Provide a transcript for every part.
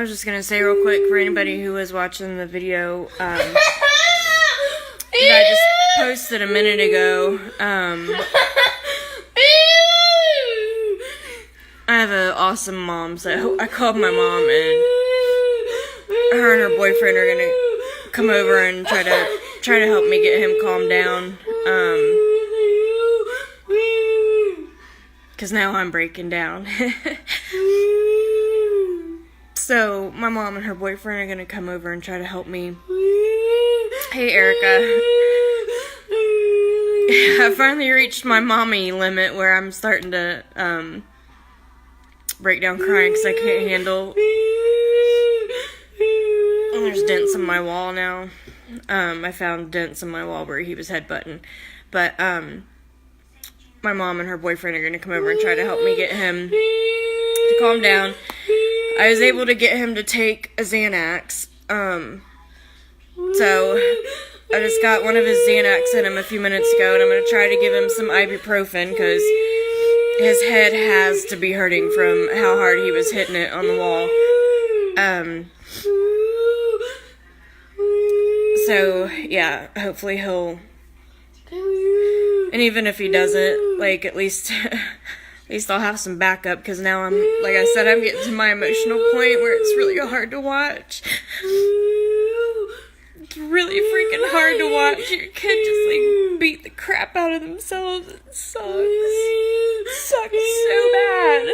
I was just gonna say real quick for anybody who was watching the video that I just posted a minute ago. I have an awesome mom, so I called my mom, and her and her boyfriend are gonna come over and try to help me get him calmed down. Because now I'm breaking down. So, my mom and her boyfriend are going to come over and try to help me. Hey, Erica. I finally reached my mommy limit where I'm starting to break down crying because I can't handle. And there's dents in my wall now. I found dents in my wall where he was headbutting. But, my mom and her boyfriend are going to come over and try to help me get him to calm down. I was able to get him to take a Xanax. So I just got one of his Xanax in him a few minutes ago, and I'm going to try to give him some ibuprofen because his head has to be hurting from how hard he was hitting it on the wall. So, yeah, hopefully he'll... And even if he doesn't, like, at least I'll have some backup, because now I'm, like I said, I'm getting to my emotional point where it's really hard to watch. It's really freaking hard to watch your kid just, like, beat the crap out of themselves. It sucks. It sucks so bad.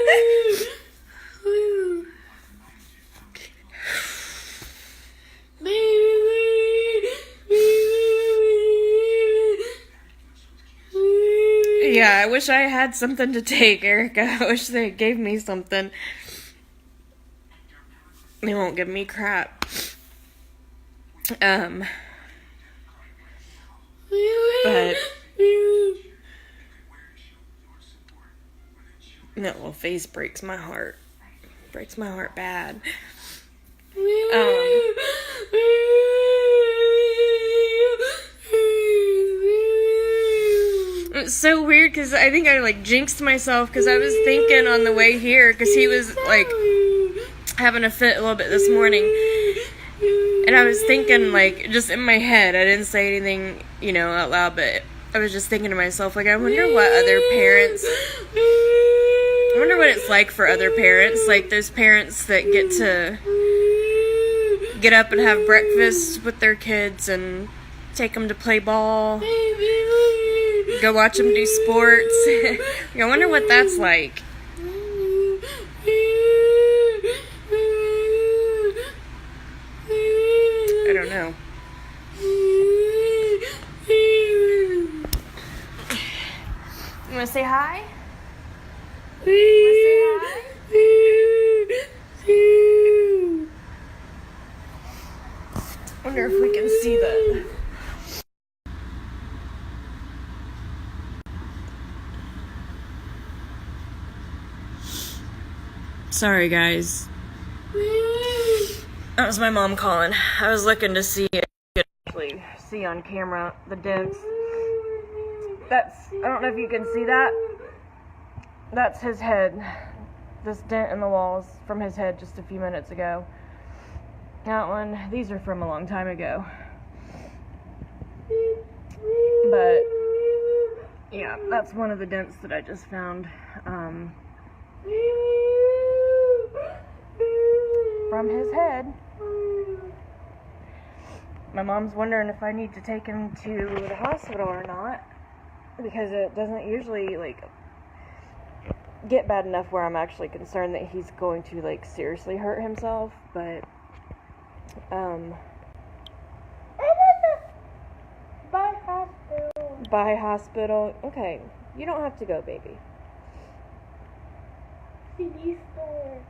Yeah, I wish I had something to take, Erica. I wish they gave me something. They won't give me crap. But that little face breaks my heart. Breaks my heart bad. It's so weird because I think I like jinxed myself because I was thinking on the way here because he was like having a fit a little bit this morning, and I was thinking like just in my head, I didn't say anything, you know, out loud, but I was just thinking to myself like, I wonder what other parents, I wonder what it's like for other parents, like those parents that get to get up and have breakfast with their kids and take them to play ball. Go watch them do sports. I wonder what that's like. I don't know. You want to say hi? You want to say hi? I wonder if we can see that. Sorry, guys. That was my mom calling. I was looking to see if you could actually see on camera the dents. I don't know if you can see that. That's his head. This dent in the walls from his head just a few minutes ago. That one, these are from a long time ago. But, yeah, that's one of the dents that I just found. From his head. My mom's wondering if I need to take him to the hospital or not, because it doesn't usually like get bad enough where I'm actually concerned that he's going to like seriously hurt himself, but by hospital. Okay, you don't have to go, baby. CD store.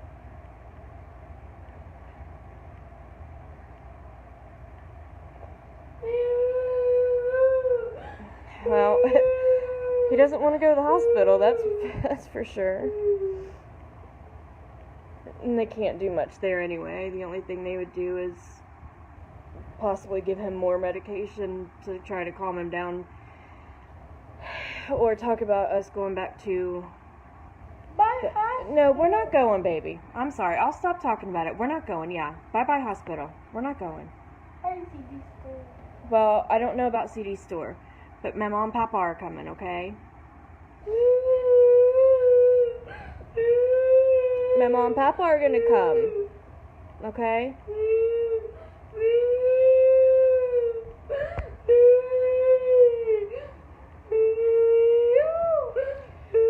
Well, he doesn't want to go to the hospital, that's for sure. And they can't do much there anyway. The only thing they would do is possibly give him more medication to try to calm him down. Or talk about us going back to No, we're not going, baby. I'm sorry. I'll stop talking about it. We're not going, yeah. Bye-bye, hospital. We're not going. CD store. Well, I don't know about CD store, but my mom and papa are coming, okay? My mom and papa are gonna come, okay?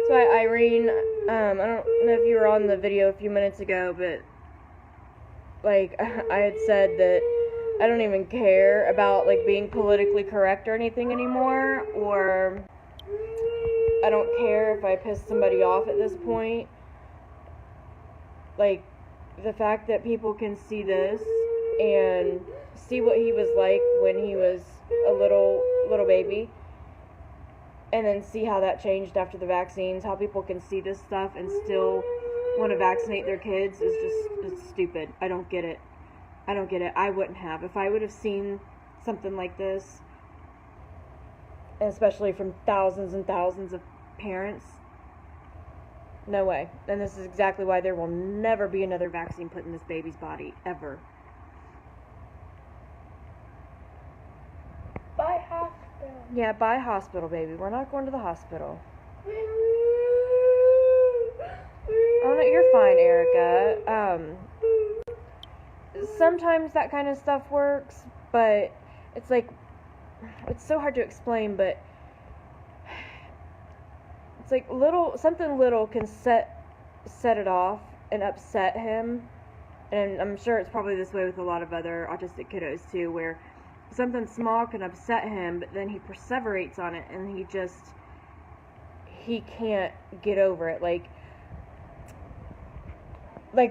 So Irene, I don't know if you were on the video a few minutes ago, but like I had said that I don't even care about like being politically correct or anything anymore, or I don't care if I piss somebody off at this point. Like the fact that people can see this and see what he was like when he was a little baby, and then see how that changed after the vaccines, how people can see this stuff and still want to vaccinate their kids is just, it's stupid. I don't get it. I wouldn't have. If I would have seen something like this, especially from thousands and thousands of parents, no way. And this is exactly why there will never be another vaccine put in this baby's body, ever. Bye, hospital. Yeah, bye, hospital, baby. We're not going to the hospital. Oh, no, you're fine, Erica. Sometimes that kind of stuff works, but it's like, it's so hard to explain, but it's like something little can set it off and upset him. And I'm sure it's probably this way with a lot of other autistic kiddos too, where something small can upset him, but then he perseverates on it and he can't get over it. Like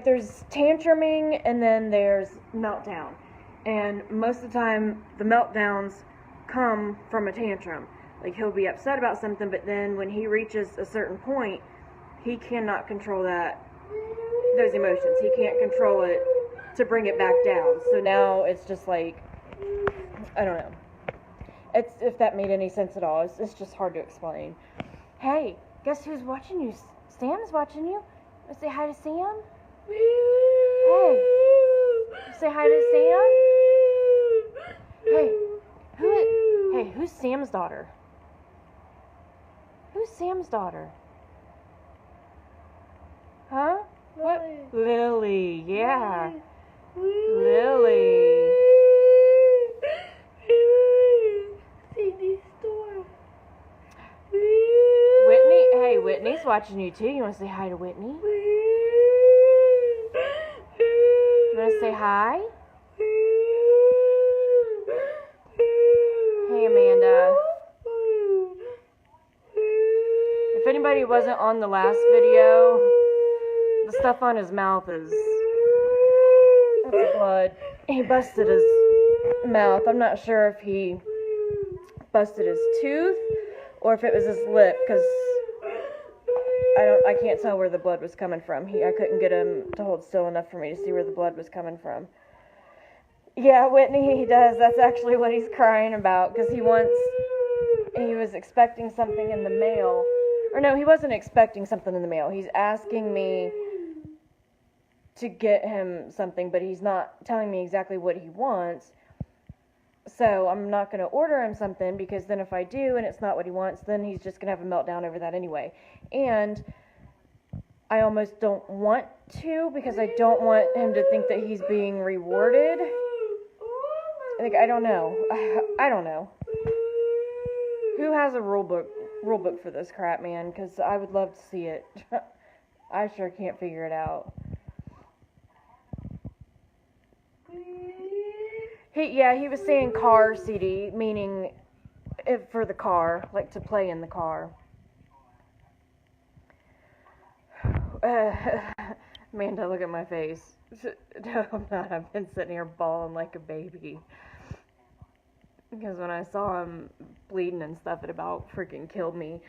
there's tantruming and then there's meltdown. And most of the time the meltdowns come from a tantrum. Like he'll be upset about something, but then when he reaches a certain point, he cannot control those emotions. He can't control it to bring it back down. So now it's just like, I don't know. If that made any sense at all. It's just hard to explain. Hey, guess who's watching you? Sam's watching you. Wanna say hi to Sam? Hey, say hi to Sam. Hey, who's Sam's daughter? Who's Sam's daughter? Huh? What? Lily, yeah. Lily. CD store. Whitney, hey, Whitney's watching you too. You want to say hi to Whitney? You want to say hi? Hey, Amanda. If anybody wasn't on the last video, the stuff on his mouth that's blood. He busted his mouth. I'm not sure if he busted his tooth or if it was his lip, because I can't tell where the blood was coming from. I couldn't get him to hold still enough for me to see where the blood was coming from. Yeah, Whitney, he does. That's actually what he's crying about, because he was expecting something in the mail. Or no, he wasn't expecting something in the mail. He's asking me to get him something, but he's not telling me exactly what he wants. So I'm not going to order him something, because then if I do and it's not what he wants, then he's just going to have a meltdown over that anyway. And I almost don't want to, because I don't want him to think that he's being rewarded. Like, I don't know. I don't know. Who has a rule book for this crap, man? Because I would love to see it. I sure can't figure it out. He was saying car CD, meaning for the car, like to play in the car. Amanda, look at my face. No, I'm not. I've been sitting here bawling like a baby. Because when I saw him bleeding and stuff, it about freaking killed me.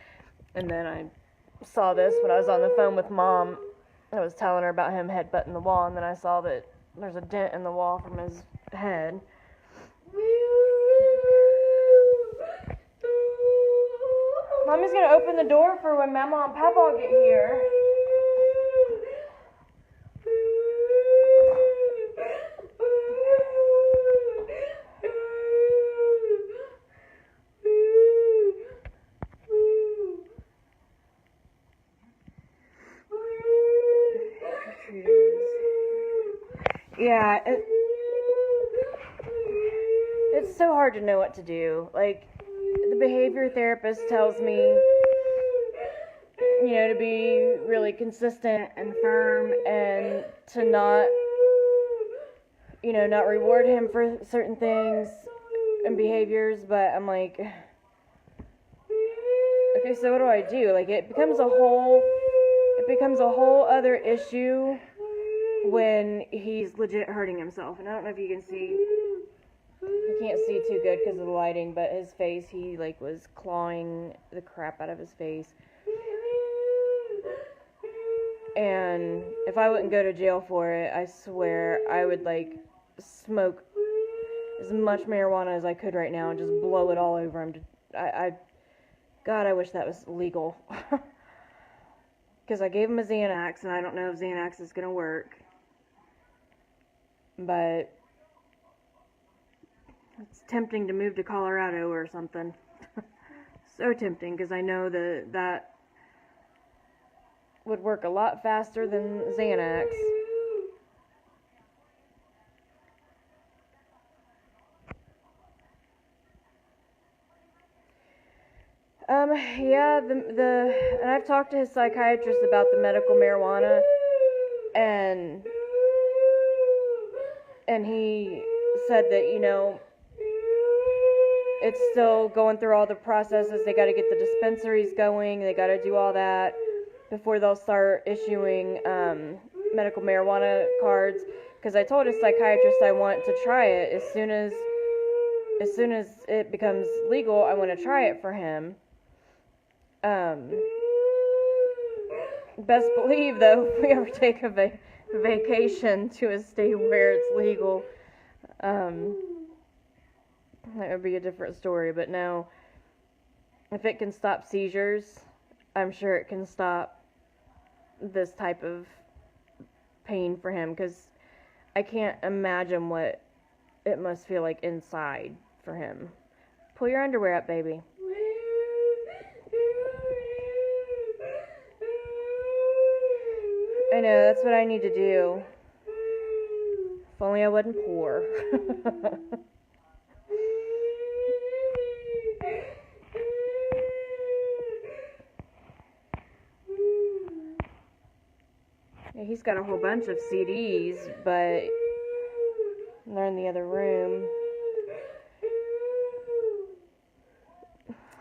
And then I saw this when I was on the phone with Mom. I was telling her about him headbutting the wall, and then I saw that there's a dent in the wall from his head. Mommy's gonna open the door for when Mama and Papa get here. Yeah, it's so hard to know what to do. Like, the behavior therapist tells me, you know, to be really consistent and firm and to not, you know, not reward him for certain things and behaviors, but I'm like, okay, so what do I do? Like, it becomes a whole other issue when he's legit hurting himself. And I don't know if you can see, you can't see too good because of the lighting, but his face, he like was clawing the crap out of his face. And if I wouldn't go to jail for it, I swear I would like smoke as much marijuana as I could right now and just blow it all over him. God, I wish that was legal. Because I gave him a Xanax, and I don't know if Xanax is going to work. But it's tempting to move to Colorado or something. So tempting, because I know that would work a lot faster than Xanax. Yeah, and I've talked to his psychiatrist about the medical marijuana, and he said that, you know, it's still going through all the processes. They got to get the dispensaries going. They got to do all that before they'll start issuing medical marijuana cards. Because I told his psychiatrist I want to try it as soon as it becomes legal. I want to try it for him. Best believe, though, if we ever take a vacation to a state where it's legal, that would be a different story. But no, if it can stop seizures, I'm sure it can stop this type of pain for him, because I can't imagine what it must feel like inside for him. Pull your underwear up, baby. I know, that's what I need to do. If only I wasn't poor. Yeah, he's got a whole bunch of CDs, but they're in the other room.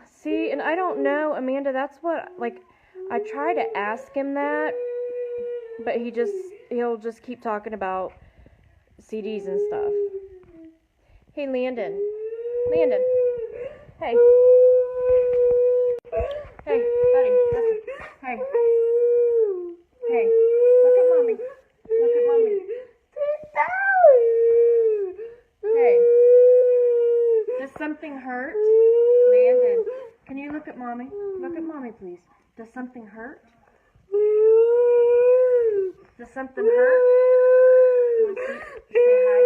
See, and I don't know, Amanda, that's what, like, I try to ask him that, but he'll just keep talking about CDs and stuff. Hey, Landon. Hey. Hey, buddy, listen. Hey. Hey, look at mommy. Hey. Does something hurt? Landon, can you look at mommy? Look at mommy, please. Does something hurt? Does something hurt? You want to say hi?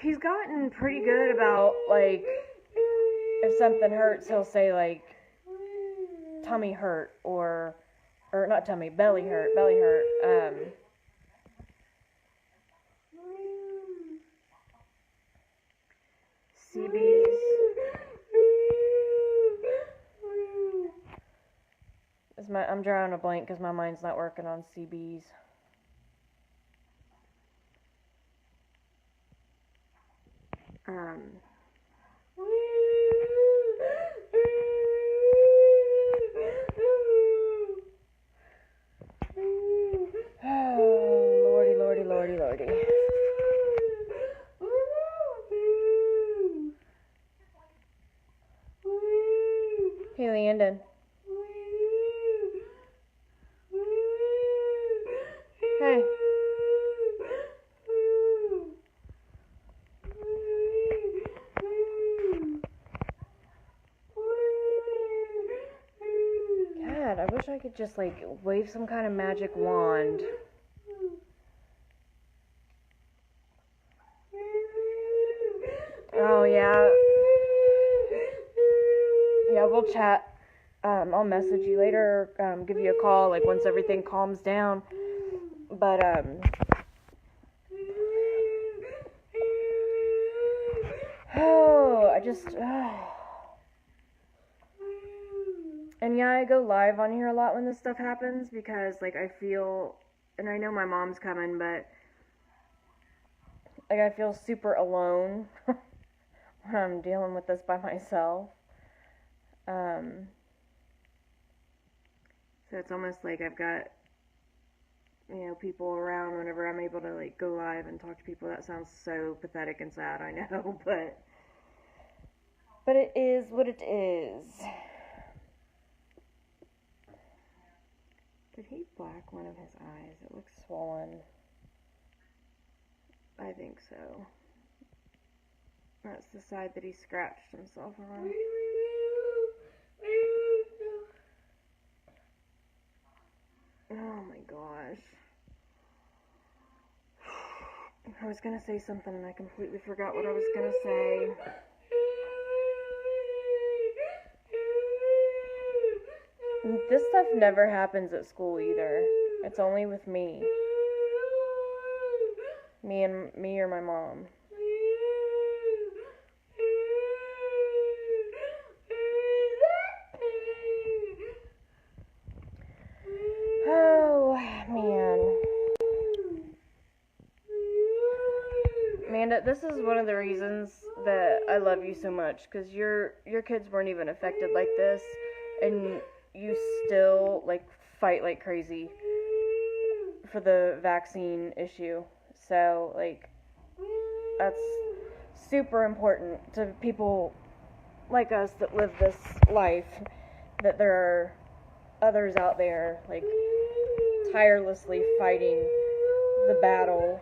He's gotten pretty good about, like, if something hurts, he'll say, like, tummy hurt, or not tummy, belly hurt. CBs. I'm drawing a blank because my mind's not working on CBs. Oh, lordy. Hey, Landon. Hey. God, I wish I could just, like, wave some kind of magic wand. Oh, yeah. Yeah, we'll chat. I'll message you later, give you a call, like, once everything calms down. But, oh, I just, and yeah, I go live on here a lot when this stuff happens, because, like, I feel, and I know my mom's coming, but, like, I feel super alone when I'm dealing with this by myself. So it's almost like I've got, people around whenever I'm able to, like, go live and talk to people. That sounds so pathetic and sad, I know, but it is what it is. Did he black one of his eyes? It looks swollen. I think so. That's the side that he scratched himself on. Oh my gosh. I was gonna say something and I completely forgot what I was gonna say. This stuff never happens at school either. It's only with me. Me or my mom. Oh, man. Amanda, this is one of the reasons that I love you so much, because your kids weren't even affected like this, and you still, like, fight like crazy for the vaccine issue. So, like, that's super important to people like us that live this life, that there are others out there, like, tirelessly fighting the battle,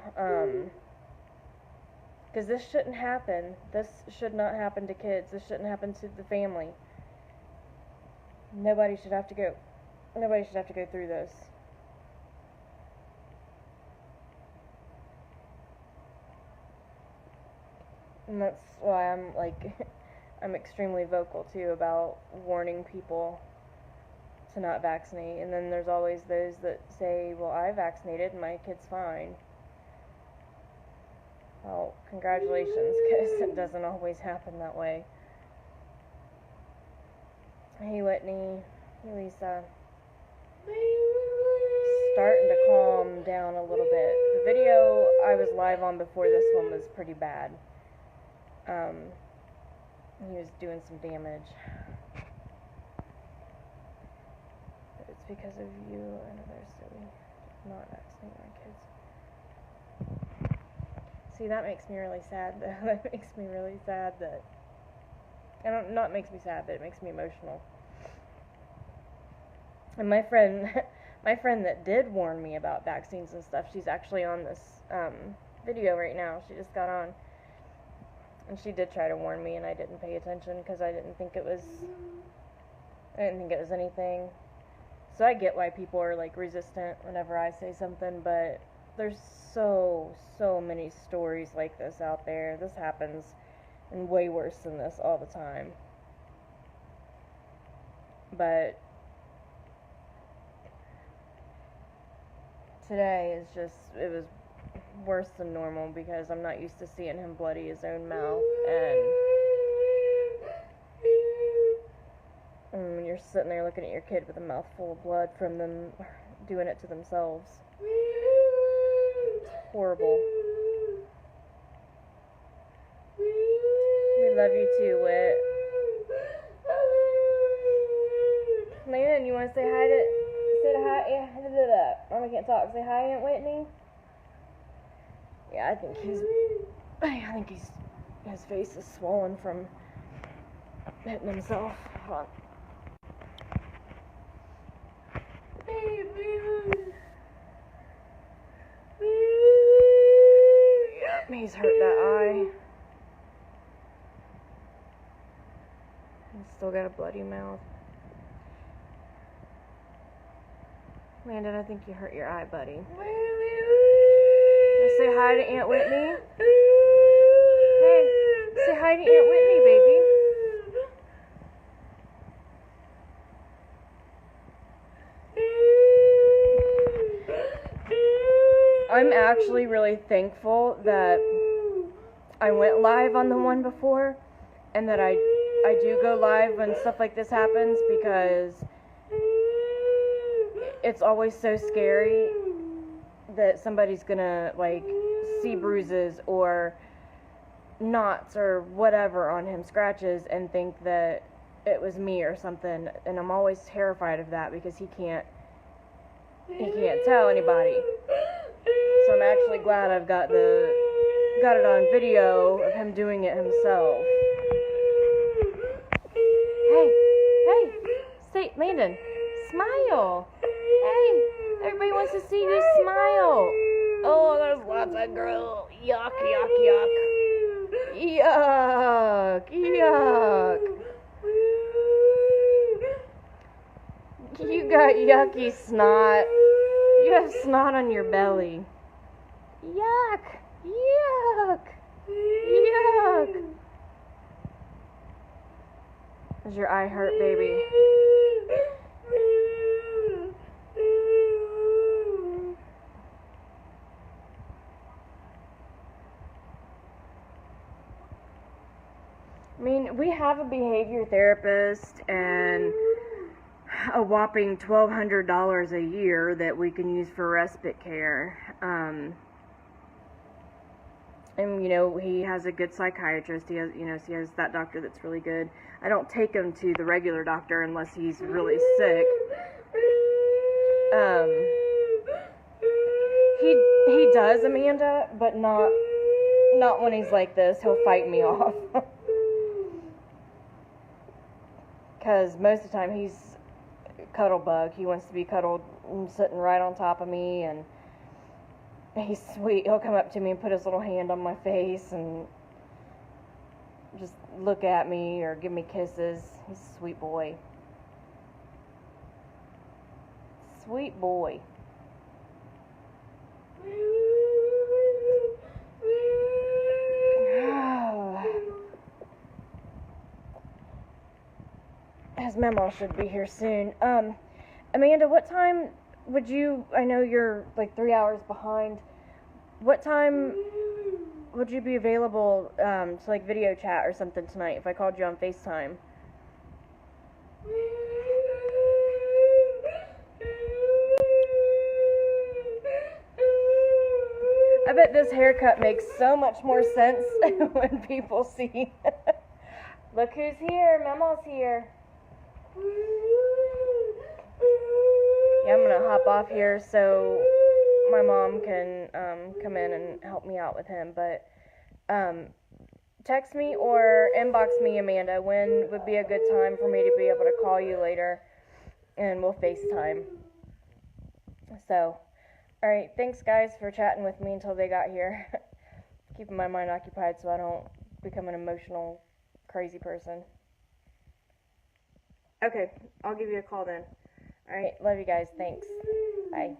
because this shouldn't happen. This should not happen to kids. This shouldn't happen to the family. Nobody should have to go through this. And that's why I'm, like, I'm extremely vocal, too, about warning people to not vaccinate. And then there's always those that say, well, I vaccinated and my kid's fine. Well, congratulations, because it doesn't always happen that way. Hey, Whitney. Hey, Lisa. Starting to calm down a little bit. The video I was live on before this one was pretty bad. He was doing some damage. It's because of you and others that we not vaccinate my kids. See, that makes me really sad, though. That makes me really sad that... Not makes me sad, but it makes me emotional. And my friend that did warn me about vaccines and stuff, she's actually on this video right now. She just got on. And she did try to warn me, and I didn't pay attention because I didn't think it was anything. So I get why people are, like, resistant whenever I say something, but there's so many stories like this out there. This happens, and way worse than this all the time. But today it was worse than normal because I'm not used to seeing him bloody his own mouth, and when you're sitting there looking at your kid with a mouthful of blood from them doing it to themselves. It's horrible. We love you too, Whit. Landon, you want to say hi to... Say hi... Yeah, Mama can't talk. Say hi, Aunt Whitney. Yeah, I think his face is swollen from hitting himself. Hold on. Yep, he's hurt that eye. He's still got a bloody mouth. Landon, I think you hurt your eye, buddy. Say hi to Aunt Whitney. Hey, say hi to Aunt Whitney, baby. I'm actually really thankful that I went live on the one before, and that I do go live when stuff like this happens, because it's always so scary that somebody's gonna like see bruises or knots or whatever on him, scratches, and think that it was me or something. And I'm always terrified of that because he can't tell anybody. So I'm actually glad I've got it on video of him doing it himself. Hey, say, Landon, smile. Hey, everybody wants to see you smile. Oh, there's lots of girl. Yuck, yuck, yuck. Yuck, yuck. You got yucky snot. You have snot on your belly. Yuck, yuck, yuck. Does your eye hurt, baby? I mean, we have a behavior therapist and a whopping $1,200 a year that we can use for respite care. And, you know, he has a good psychiatrist. He has, you know, so he has that doctor that's really good. I don't take him to the regular doctor unless he's really sick. He does, Amanda, but not when he's like this. He'll fight me off. Because most of the time he's a cuddle bug. He wants to be cuddled, sitting right on top of me, and he's sweet. He'll come up to me and put his little hand on my face and just look at me or give me kisses. He's a sweet boy. Sweet boy. His memo should be here soon. Amanda, what time would you, I know you're like 3 hours behind, what time would you be available to like video chat or something tonight if I called you on FaceTime? I bet this haircut makes so much more sense when people see. Look who's here, Memo's here. Yeah, I'm gonna hop off here so my mom can come in and help me out with him. But text me or inbox me, Amanda, when would be a good time for me to be able to call you later, and we'll FaceTime. So, alright, thanks guys for chatting with me until they got here. Keeping my mind occupied so I don't become an emotional, crazy person. Okay, I'll give you a call then. Alright, love you guys. Thanks. Bye.